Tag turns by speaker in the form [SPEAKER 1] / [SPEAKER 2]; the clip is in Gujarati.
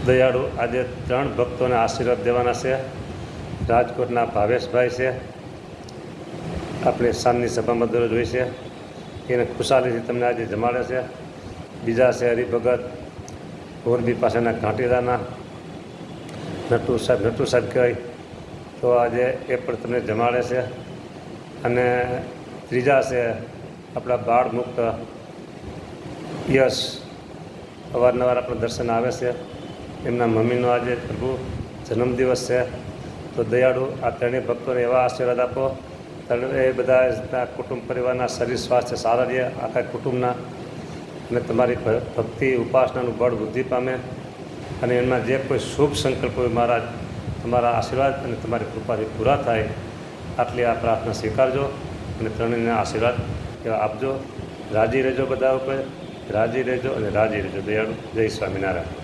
[SPEAKER 1] દયાળુ આજે 3 ભક્તોને આશીર્વાદ દેવાના છે. રાજકોટના ભાવેશભાઈ છે, આપણે સાંજની સભામાં દરરોજ હોય છે, એને ખુશાલીથી તમને આજે જમાડે છે. બીજા છે હરિભગત મોરબી પાસેના ઘાંટીદાના નટુ સાહેબ કહેવાય, તો આજે એ પણ તમને જમાડે છે. અને ત્રીજા છે આપણા બાળ મુક્ત યશ, અવારનવાર આપણા દર્શન આવે છે. એમના મમ્મીનો આજે પ્રભુ જન્મદિવસ છે. તો દયાળુ આ ત્રણેય ભક્તોને એવા આશીર્વાદ આપો, એ બધા કુટુંબ પરિવારના શરીર સ્વાસ્થ્ય સારા રહે આખા કુટુંબના, અને તમારી ભક્તિ ઉપાસનાનું બળ વૃદ્ધિ પામે, અને એમના જે કોઈ શુભ સંકલ્પ હોય મહારાજ તમારા આશીર્વાદ અને તમારી કૃપાથી પૂરા થાય. આટલી આ પ્રાર્થના સ્વીકારજો અને ત્રણેયને આશીર્વાદ એવા આપજો. રાજી રહેજો, બધા ઉપર રાજી રહેજો અને રાજી રહેજો. દયાળુ જય સ્વામિનારાયણ.